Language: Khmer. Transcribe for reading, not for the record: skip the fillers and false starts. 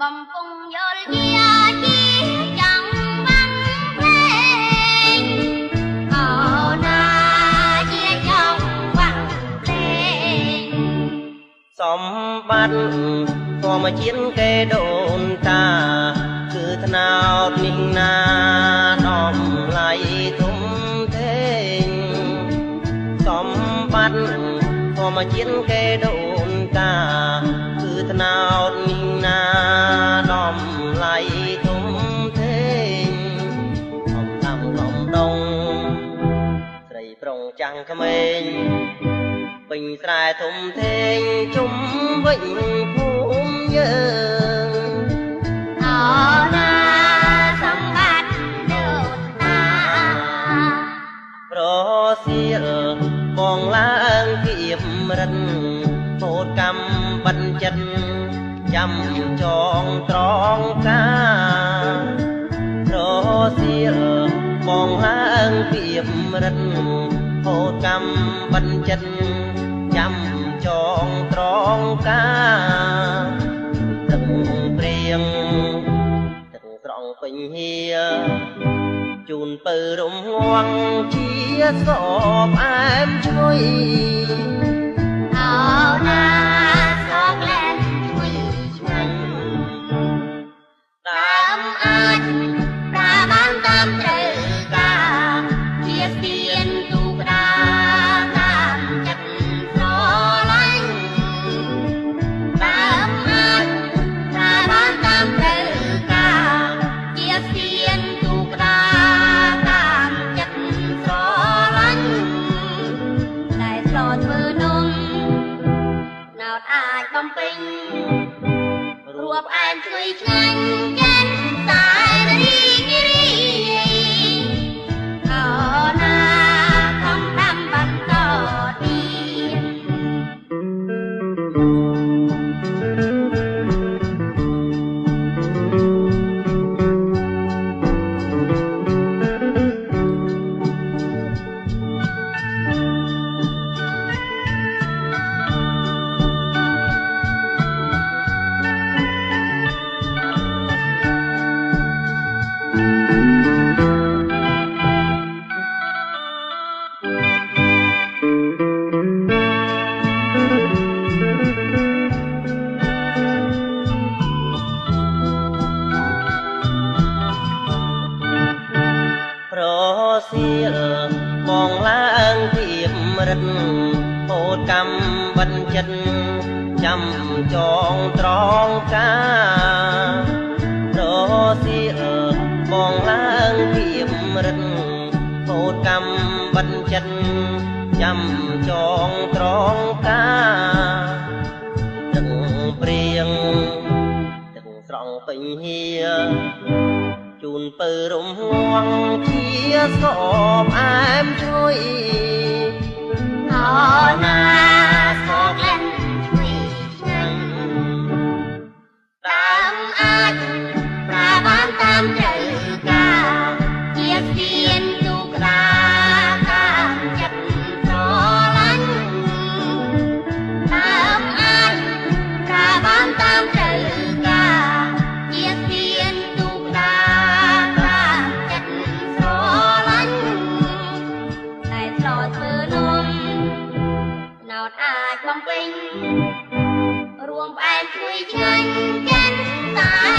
បំពង់យល់យាជាចង់បានភ្លេងអូណាជាចង់បានភ្លេងសម្បត្តិធម្មជាតិគេដូនតាគឺថ្នោតនេះណាដំឡៃធំធេងសម្បត្តិធម្មជាតិគេដូនតាគឺថ្នោតនេះណាដំឡៃធំធេងអំតាមកំដងស្រីប្រុងចាំងក្មេងពេញស្រែធំធេងជុំវិញភូមិយើងអូណាសម្បត្តិដូនតាប្រសៀលបងឡើងគៀបរិនហូតកម្មបញ្ចិនចាំចងត្រង់កាប្រសៀលបងឡើងគៀបរិនហូតកម្មបញ្ចិនចាំចងត្រង់កាទឹកព្រៀងទឹកស្រង់ពេញហៀជូនពៅរំងាស់ជាសបអែមឈ្ងុយអូណាសបលែនឈ្ងុយឆ្ងាញ់ដើមអាចប្រាបានតាមត្រូវការជាស្ពានទូកដាតាមចិត្តស្រឡាញ់ដើមអាចប្រាបានតាមត្រូវការជាស្ពានទូកដាតាមចិត្តស្រឡាញ់តែស្រធ្វើនំណោតអាចបំពេញរួបអែមឈ្ងុយឆ្ងាញ់ចេញតែរីករាយអូណាខំដាំបន្តប្រសៀលបងឡើងគៀបរិនហូតកម្មបញ្ចិនចាំចងត្រង់កាប្រសៀលបងឡើងគៀបរិនហូតកម្មបញ្ចិនចាំចងត្រង់កាទឹកព្រៀងទឹកស្រង់ពេញហៀជូនពៅរំងាស់ជាសបអែមឈ្ងុយអូណាសបលែនឈ្ងុយឆ្ងាញ់ដើមអាចប្រាបានតាមត្រូវការជាស្ពានទូកដាតាមចិត្តស្រឡាញ់ដើមអាចប្រាបានតាមត្រូវការជាស្ពានទូកដាតាមចិត្តស្រឡាញ់តែស្រធ្វើនំណោតអាចបំពេញរួមផ្អែមឈ្ងុយឆ្ងាញ់ចេញតែ